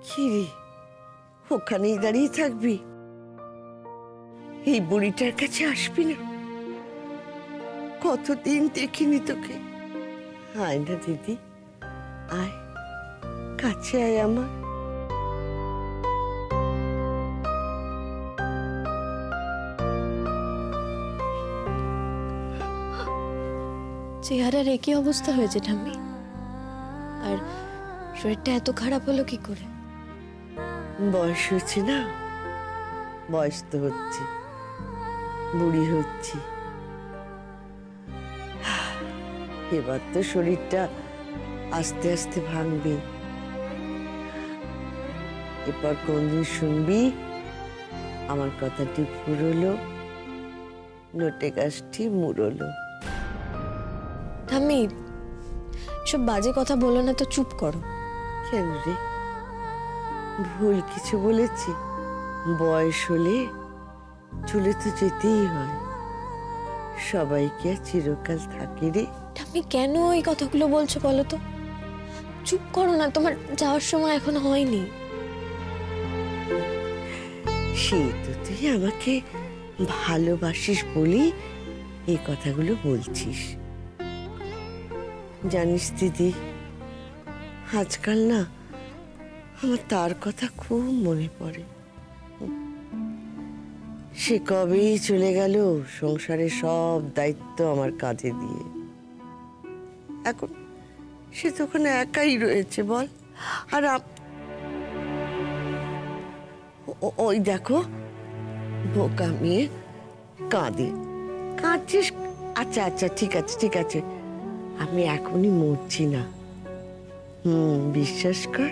কি রে, ওখানেই দাঁড়িয়ে থাকবি? এই বুড়িটার কাছে আসবি না? কতদিন দেখিনি তোকে। আয় না দিদি, আয় কাছে আয় আমার। চেহারার একই অবস্থা হয়েছে ঠাম্মি, আর শরীরটা এত খারাপ হলো কি করে? বয়স হচ্ছে না, বয়স তো হচ্ছে, বুড়ি হচ্ছি। এবার তো শরীরটা আস্তে আস্তে ভাঙবে। এরপর কোনদিন শুনবি আমার কথাটি ফুরলো, নোটে গাছটি মুড়লো। ঠাম্মি, সব বাজে কথা বলো না তো, চুপ করো। কেন রে, ভুল কিছু বলেছি? বয়স হলে চলে তো যেতেই হয়, সবাইকে আর চিরকাল থাকে রে। ঠাম্মি, কেন এই কথাগুলো বলছো বলো তো? চুপ করো না, তোমার যাওয়ার সময় এখন হয়নি। সে তো তুই আমাকে ভালোবাসিস বলি এই কথাগুলো বলছিস। জানিস দিদি, আজকাল না আমার তার কথা খুব মনে পড়ে। সে কবেই চলে গেল সংসারের সব দায়িত্ব আমার কাঁধে দিয়ে। এখন সে তো ওখানে একাই রয়েছে বল। আর ওই দেখো, বোকা মেয়ে কাঁদে। কাঁদছিস? আচ্ছা আচ্ছা, ঠিক আছে ঠিক আছে, আমি এখনই মরছি না। বিশ্বাস কর,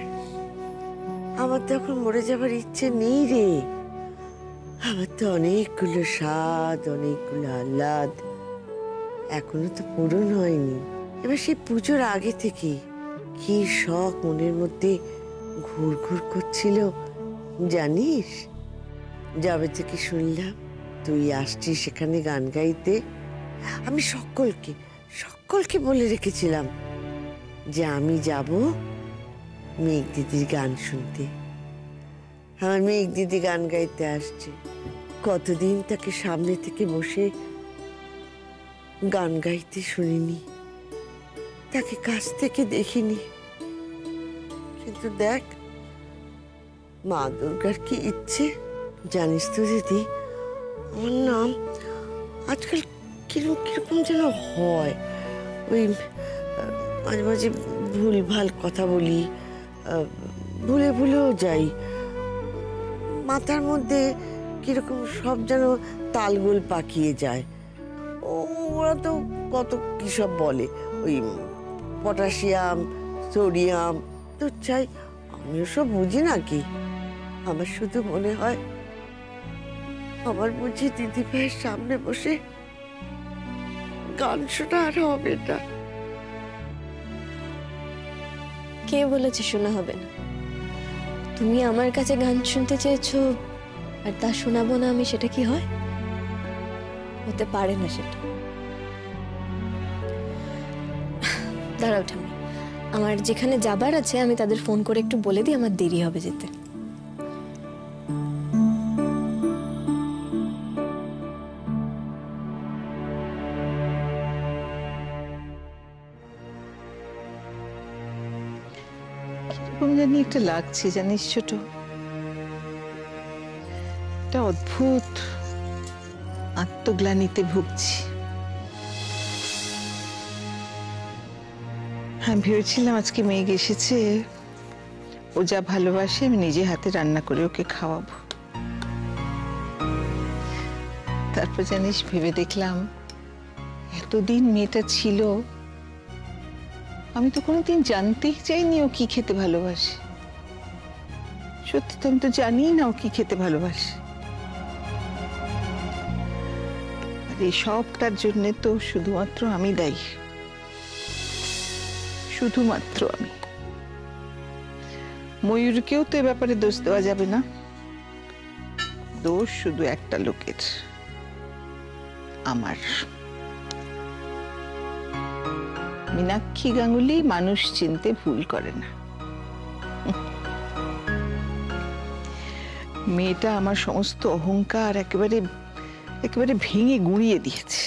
আমার তো এখন মরে যাবার ইচ্ছে নেই রে। আমার তো অনেকগুলো স্বাদ, অনেকগুলো আহ্লাদ এখনো তো পূরণ হয়নি। এবার সেই পুজোর আগে থেকে কি শখ মনের মধ্যে ঘুর ঘুর করছিল জানিস? যাবে থেকে শুনলাম তুই আসছিস সেখানে গান গাইতে, আমি সকলকে বলে রেখেছিলাম যে আমি যাব মেঘ দিদির গান শুনতে। আমার মেঘ দিদি গান গাইতে আসছে। কতদিন তাকে সামনে থেকে বসে গান গাইতে শুনিনি, তাকে কাছ থেকে দেখিনি। কিন্তু দেখ, মা দুর্গার কি ইচ্ছে জানিস তো দিদি, আমার নাম আজকাল কিরকম যেন হয়। ওই মাঝে মাঝে ভুলভাল কথা বলি, ভুলে ভুলেও যাই। মাথার মধ্যে কিরকম সব যেন তালগোল পাকিয়ে যায়। ওরা তো কত কি সব বলে, ওই পটাশিয়াম, সোডিয়াম। তো চাই আমিও সব বুঝি নাকি? আমার শুধু মনে হয় আমার বুঝি দিদি ভাইয়ের সামনে বসে গান শোনা আর হবে না। কে বলেছে শোনা হবে না? তুমি আমার কাছে গান শুনতে চেয়েছো আর তা শোনাবো না আমি, সেটা কি হয়? হতে পারে না সেটা। দাঁড়াও ঠাম্মি, আমার যেখানে যাবার আছে আমি তাদের ফোন করে একটু বলে দিই, আমার দেরি হবে যেতে। কিরকম জানি একটা লাগছে জানিস ছোট, একটা অদ্ভুত আত্মগ্লানিতে ভুগছি। আমি ভেবেছিলাম আজকে মেঘ এসেছে, ও যা ভালোবাসে আমি নিজে হাতে রান্না করে ওকে খাওয়াবো। তারপর জানিস ভেবে দেখলাম এতদিন মেয়েটা ছিল, আমি তো কোনোদিন জানতেই চাইনি ও কি খেতে ভালোবাসে। সত্যি তো আমি তো জানিই না ও কি খেতে ভালোবাসে। আর এই সবটার জন্য তো শুধুমাত্র আমি দায়ী, শুধুমাত্র আমি। ময়ূরকেও তো এ ব্যাপারে দোষ দেওয়া যাবে না। দোষ শুধু একটা লোকের, আমার। মীনাক্ষী গাঙ্গুলি মানুষ চিনতে ভুল করে না। মেয়েটা আমার সমস্ত অহংকার একেবারে একেবারে ভেঙে গুঁড়িয়ে দিয়েছে।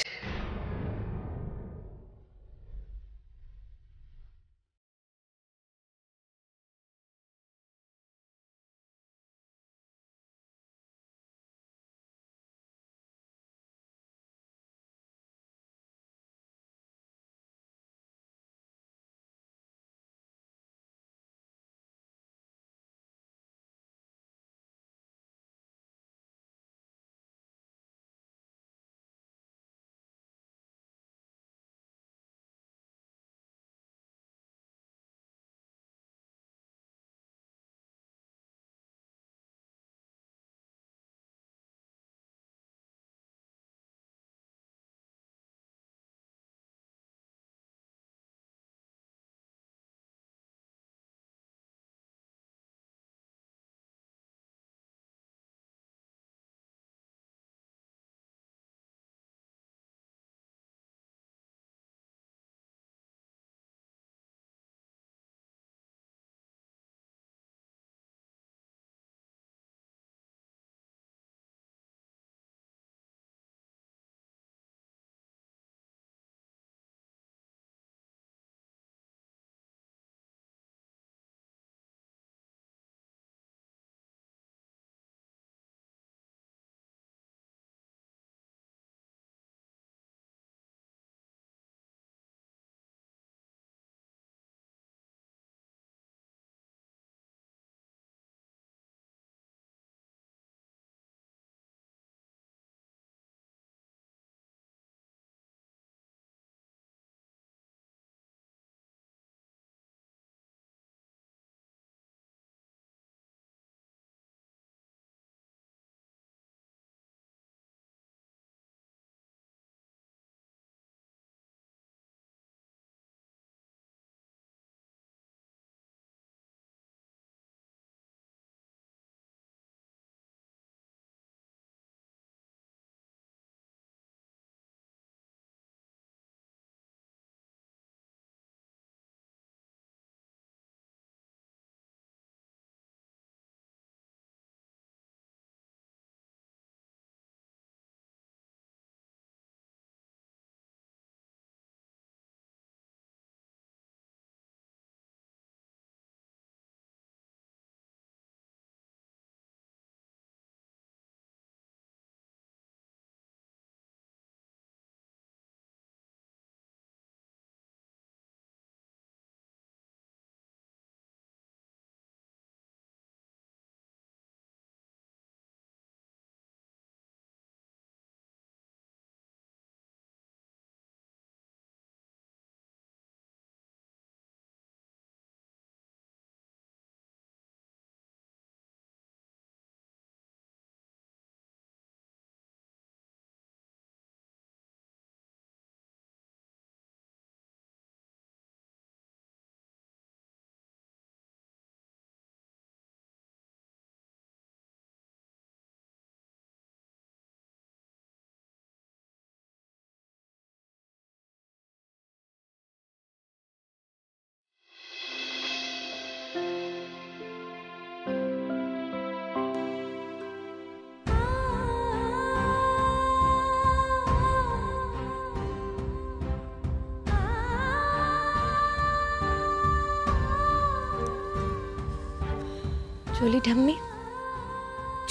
চলি ঠাম্মি।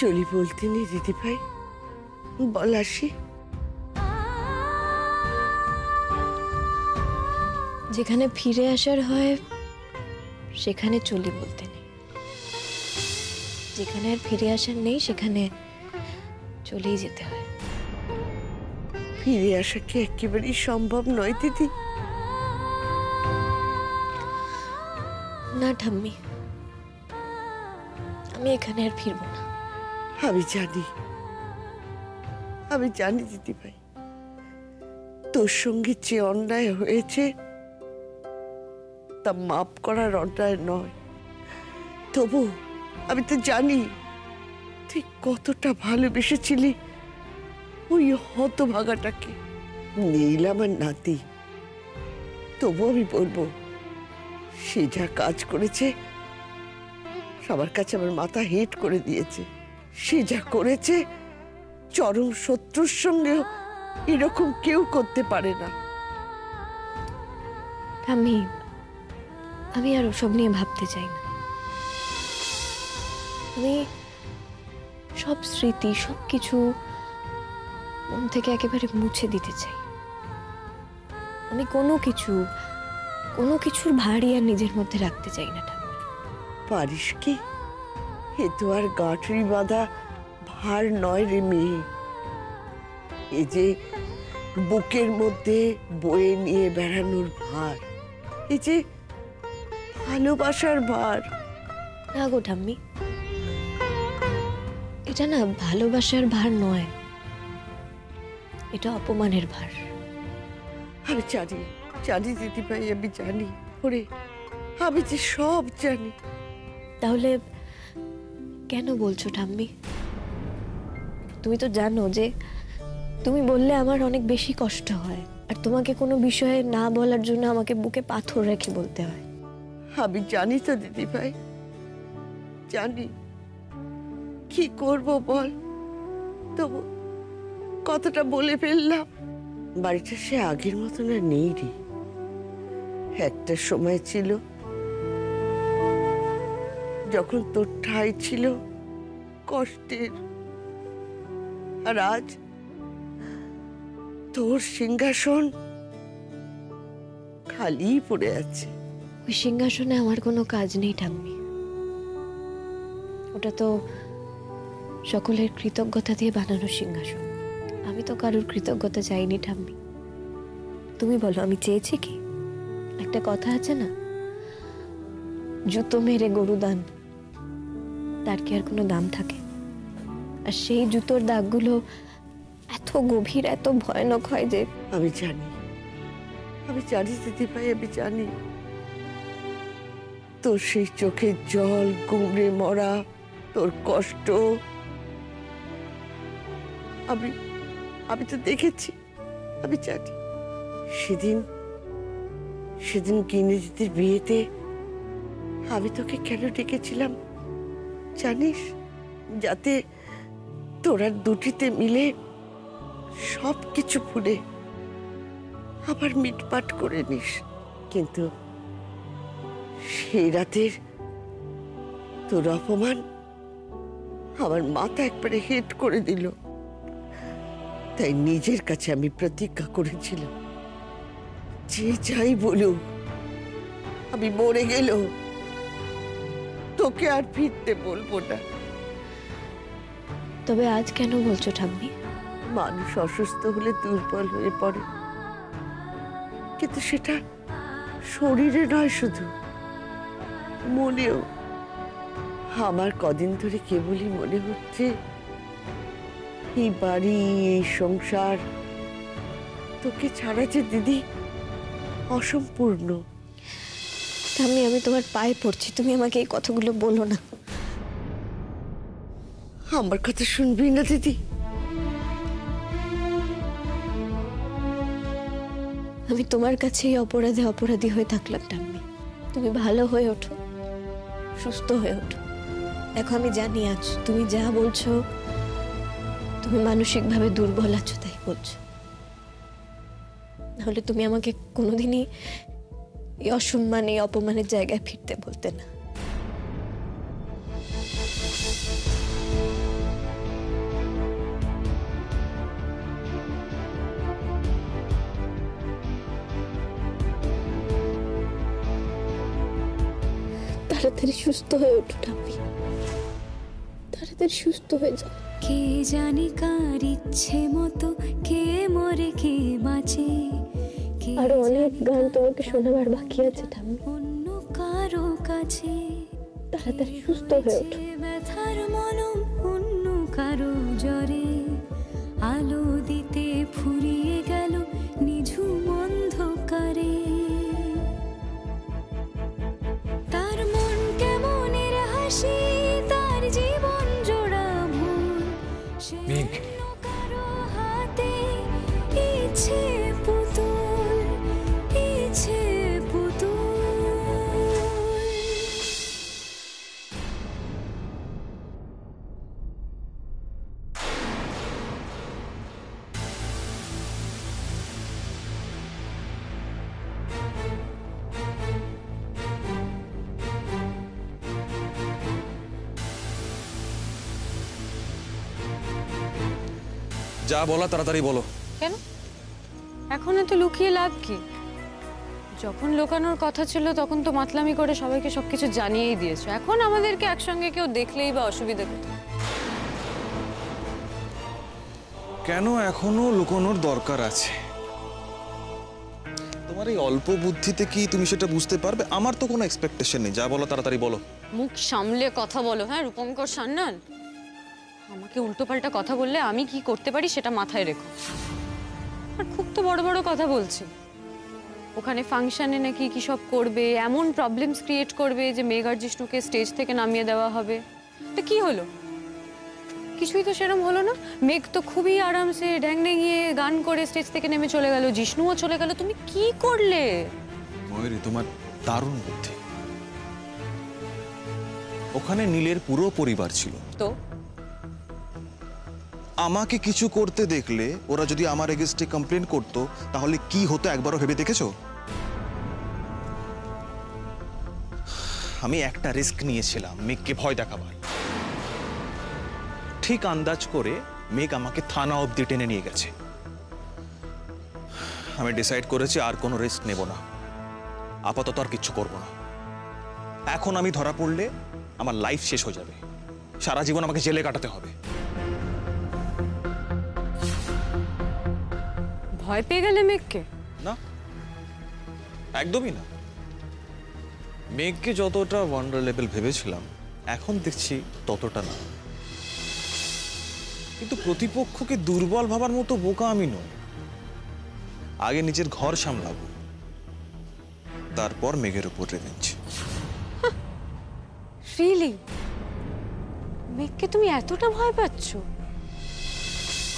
চলি বলতে নি দিদি ভাই, বল আসি। যেখানে ফিরে আসার হয় সেখানে চলি বলতে নেই, যেখানে আর ফিরে আসার নেই সেখানে চলেই যেতে হয়। ফিরে আসা কি একেবারেই সম্ভব নয় দিদি? না ঠাম্মি, আমি এখানে আর ফিরবো না। আমি জানি দিদি ভাই, তোর সঙ্গে যে অন্যায় হয়েছে তা মাপ করার অন্যায় নয়। তবু আমি তো জানি তুই কতটা ভালোবেসেছিলি ওই হতভাগাটাকে। নীল আমার নাতি, তবু আমি বলবো সে যা কাজ করেছে সবার কাছে আমার মাথা হেট করে দিয়েছে। সে যা করেছে চরম শত্রুর সঙ্গেও এরকম কেউ করতে পারে না। আমি আর ওসব নিয়ে ভাবতে চাই না। আমি সব স্মৃতি সবকিছু মন থেকে একেবারে মুছে দিতে চাই। আমি কোনো কিছুর ভারী আর নিজের মধ্যে রাখতে চাই না। পারিস কি? এ তো আর গাঁটরি বাঁধা ভার নয় রে মেয়ে, এ যে বুকের মধ্যে বয়ে নিয়ে বেড়ানোর ভার, এ যে ভালোবাসার ভার। না গো ঠাম্মি, এটা না ভালোবাসার ভার নয়, এটা অপমানের ভার। আমি জানি দিদি ভাই, আমি জানি ওরে, আমি যে সব জানি। তাহলে কেন বলছো ঠাম্মি? তুমি তো জানো যে তুমি বললে আমার অনেক বেশি কষ্ট হয়, আর তোমাকে কোনো বিষয়ে না বলার জন্য আমাকে বুকে পাথর রেখে বলতে হয়। আমি জানি তো দিদি ভাই, জানি। কি করব বল, তবু কতটা বলে ফেললাম। বাড়িটা সে আগের মতন আর নেই রে। একটা সময় ছিল যখন তোর ঠাঁই ছিল কষ্টের, আর আজ তোর সিংহাসন খালি পড়ে আছে। ওই সিংহাসনে আমার কোনো কাজ নেই ঠাম্মি, ওটা তো সকলের কৃতজ্ঞতা দিয়ে বানানো সিংহাসন। আমি তো কারোর কৃতজ্ঞতা চাইনি ঠাম্মি। তুমি বলো আমি চেয়েছি কি? একটা কথা আছে না, জুতো মেরে গরু দান, তার কি আর কোনো দাম থাকে? আর সেই জুতোর দাগগুলো এত গভীর এত ভয়ানক হয় যে। আমি জানি দিদি ভাই, আমি জানি। তোর সেই চোখের জল, গুমড়ে মরা তোর কষ্ট আমি তো দেখেছি, আমি জানি। সেদিন কিনে দিদির বিয়েতে আমি তোকে কেন ডেকেছিলাম জানিস? যাতে তোরা দুটিতে মিলে সব কিছু ভুলে আবার মিটপাট করে নিস। কিন্তু সেই রাতের তোর অপমান আমার মাথা একবারে হেট করে দিল। তাই নিজের কাছে আমি প্রতিজ্ঞা করেছিলাম, যে যাই বলুক, আমি মরে গেল তোকে আর ফিরতে বলবো না। তবে আজ কেন বলছো ঠাম্মি? মানুষ অসুস্থ হলে দুর্বল হয়ে পড়ে, কিন্তু সেটা শরীরে নয়, শুধু মনেও। আমার কদিন ধরে কেবলই মনে হচ্ছে এই বাড়ি, এই সংসার তোকে ছাড়া যে দিদি অসম্পূর্ণ। ঠাম্মি, আমি তোমার পায়ে পড়ছি, তুমি আমাকে এই কথাগুলো বলো না। আমার কথা শুনবি না দিদি? আমি তোমার কাছেই অপরাধী হয়ে থাকলাম ঠাম্মি। তুমি ভালো হয়ে ওঠো, সুস্থ হয়ে ওঠো। দেখো আমি জানি আজ তুমি যা বলছো, তুমি মানসিকভাবে দুর্বল আছো তাই বলছো, নাহলে তুমি আমাকে কোনোদিনই এই অসম্মান এই অপমানের জায়গায় ফিরতে বলতে না। তাড়াতাড়ি সুস্থ হয়ে ওঠো ঠাম্মি, তাড়াতাড়ি সুস্থ হয়ে যাও। কে জানি কার ইচ্ছে মতো কে মরে কে বাঁচে, আরো অনেক গান তোমাকে শোনাবার বাকি আছে ঠাম্মি, অন্য কারো কাছে। তাড়াতাড়ি সুস্থ হয়ে ওঠো। ব্যথার মলম অন্য কারো জ্বরে, আলো দিতে ফুরিয়ে গেল নিঝুম অন্ধকারে। তার মন কেমনের হাসি, তার জীবন জোড়া ভুল, সে অন্য কারো হাতে ইচ্ছে পুতুল, ইচ্ছে পুতুল। যা বলা তাড়াতাড়ি বলো। কেন এখন এত লুকিয়ে লাভ কি? যখন লুকানোর কথা ছিল তখন তো মাতলামি করে সবাইকে সবকিছু জানিয়েই দিয়েছো। এখন আমাদেরকে একসঙ্গে কেউ দেখলেই বা অসুবিধা কোথায়? কেন এখনো লুকোনোর দরকার আছে? তোমার এই অল্প বুদ্ধিতে কি তুমি সেটা বুঝতে পারবে? আমার তো কোনো এক্সপেকটেশন নেই, যা বলো তাড়াতাড়ি বলো। মুখ সামলে কথা বলো। হ্যাঁ রূপঙ্কর সান্যাল, আমাকে উল্টোপাল্টা কথা বললে আমি কি করতে পারি সেটা মাথায় রেখো। আর খুব তো বড় বড় কথা বলছি। ওখানে ফাংশনে নাকি কি সব করবে, এমন প্রবলেমস ক্রিয়েট করবে যে মেঘ আর জিষ্ণুকে স্টেজ থেকে নামিয়ে দেওয়া হবে। তো কি হলো? কিছুই তো সেরকম হলো না। মেঘ তো খুবই আরামসে ড্যাং ড্যাঙিয়ে গান করে স্টেজ থেকে নেমে চলে গেল, জিষ্ণুও চলে গেল। তুমি কি করলে? ময়ূরী, তোমার দারুণ বুদ্ধি। ওখানে নীলের পুরো পরিবার ছিল। তো আমাকে কিছু করতে দেখলে ওরা যদি আমার এগেইনস্টে কমপ্লেন করতো তাহলে কি হতো একবারও ভেবে দেখেছো? আমি একটা রিস্ক নিয়েছিলাম মেঘকে ভয় দেখাবার। ঠিক আন্দাজ করে মেঘ আমাকে থানা অবধি টেনে নিয়ে গেছে। আমি ডিসাইড করেছি আর কোনো রিস্ক নেব না, আপাতত আর কিচ্ছু করব না। এখন আমি ধরা পড়লে আমার লাইফ শেষ হয়ে যাবে, সারা জীবন আমাকে জেলে কাটাতে হবে। ভয় পেয়ে গেলে মেঘকে? না, একদমই না। মেঘকে যতটা ভালনারেবল ভেবেছিলাম এখন দেখছি ততটা না। কিন্তু প্রতিপক্ষকে দুর্বল ভাবার মতো বোকা আমি নই। আগে নিজের ঘর সামলাবো, তারপর মেঘের উপর রিভেঞ্জ। রিয়েলি? মেঘকে তুমি এতটা ভয় পাচ্ছ?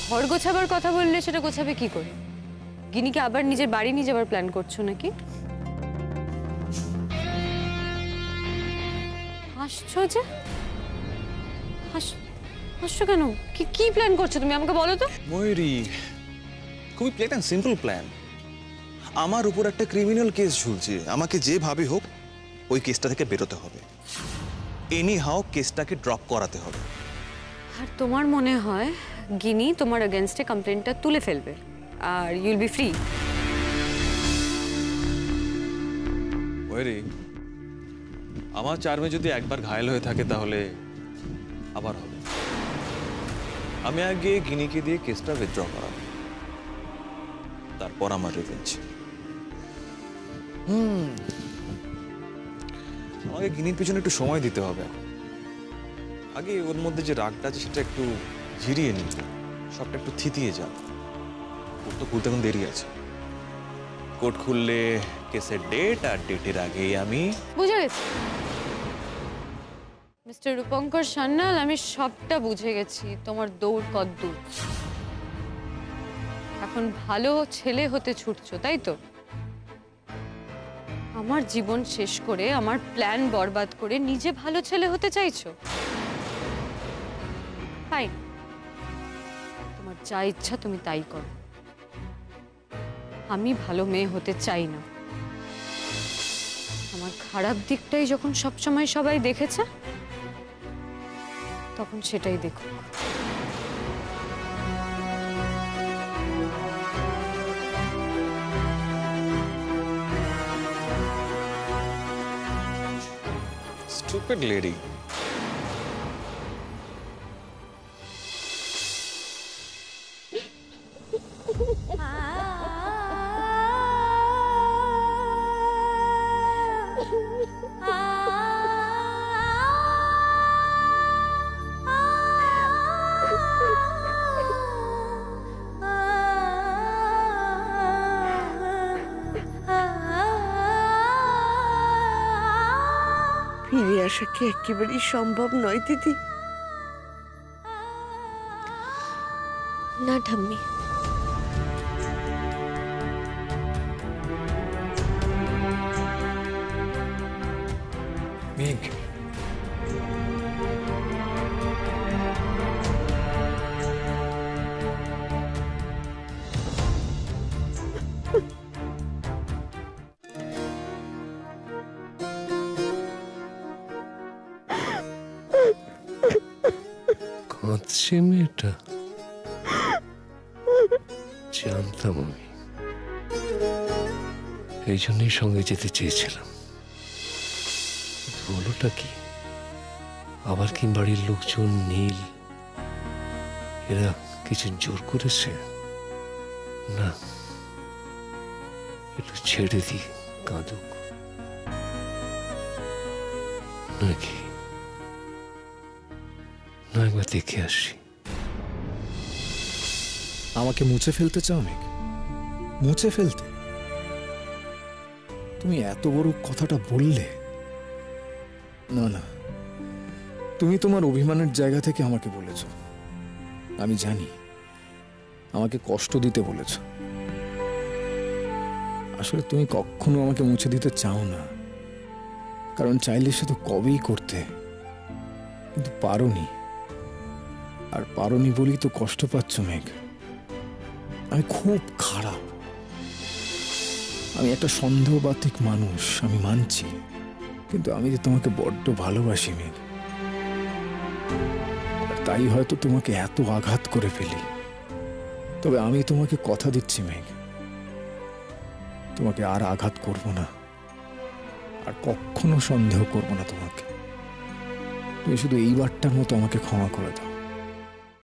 ঘর গোছাবার কথা বললে সেটা গোছাবে কি করে? গিনিকে আবার নিজের বাড়ি নিয়ে যাবার প্ল্যান করছো নাকি? হাসছো যে? হাসছো কেন? কি প্ল্যান করছো তুমি আমাকে বলো তো? ময়ূরী, খুবই প্ল্যান, সিম্পল প্ল্যান। আমার উপর একটা ক্রিমিনাল কেস ঝুলছে, আমাকে যেভাবে হোক ওই কেসটা থেকে বেরোতে হবে। এনি হাও কেসটাকে ড্রপ করাতে হবে। আর তোমার মনে হয় গিনি তোমার এগেইনস্টে কমপ্লেনটা তুলে ফেলবে আর ইউল বি ফ্রি? ময়ূরী, আমার চার্মে যদি একবার ঘায়েল হয়ে থাকে তাহলে আবার হবে। আমি আগে গিনিকে দিয়ে কেসটা উইথড্র করাবো, তারপর আমার রিভেঞ্জ। আমাকে গিনির পিছনে একটু সময় দিতে হবে। আগে ওর মধ্যে যে রাগটা আছে সেটা একটু ঝিরিয়ে নিই, সবটা একটু থিতিয়ে যাক। কোর্ট তো খুলতে এখন দেরি আছে। কোর্ট খুললে কেসের ডেট, আর ডেটের আগেই আমি বুঝে গেছি মিস্টার রূপঙ্কর সান্যাল, আমি সবটা বুঝে গেছি। তোমার দৌড় কদ্দূর। এখন ভালো ছেলে হতে ছুটছো, তাই তো? আমার জীবন শেষ করে, আমার প্ল্যান বরবাদ করে নিজে ভালো ছেলে হতে চাইছো? ফাইন, তোমার যা ইচ্ছা তুমি তাই করো। আমি ভালো মেয়ে হতে চাই না। আমার খারাপ দিকটাই যখন সবসময় সবাই দেখেছে, তখন সেটাই দেখো। Stupid lady. ফিরে আসা কি একেবারেই সম্ভব নয় দিদি? না ঠাম্মি, মেঘ, কাঁদছে মেয়েটা? জানতাম আমি, এই জন্যই সঙ্গে যেতে চেয়েছিলাম। হলোটা কি? আবার কি বাড়ির লোকজন, নীল, এরা কিছু জোর করেছে? না, একটু ছেড়ে দিই, কাঁদুক নাকি? না, একবার দেখে আসি। আমাকে মুছে ফেলতে চাও মেঘ? মুছে ফেলতে? তুমি এত বড় কথাটা বললে? না না, তুমি তোমার অভিমানের জায়গা থেকে আমাকে বলেছ। আমি জানি আমাকে কষ্ট দিতে বলেছ। আসলে তুমি কখনো আমাকে মুছে দিতে চাও না, কারণ চাইলে সে তো কবেই করতে, কিন্তু পারোনি। আর পারোনি বলেই তো কষ্ট পাচ্ছ মেঘ। আমি খুব খারাপ, আমি একটা সন্দেহবাতিক মানুষ, আমি মানছি, কিন্তু আমি যে তোমাকে বড্ড ভালোবাসি মেঘ। আর তাই হয়তো তোমাকে এত আঘাত করে ফেলি। তবে আমি তোমাকে কথা দিচ্ছি মেঘ, তোমাকে আর আঘাত করব না, আর কখনো সন্দেহ করব না তোমাকে। তুমি শুধু এইবারটার মতো আমাকে ক্ষমা করে দাও।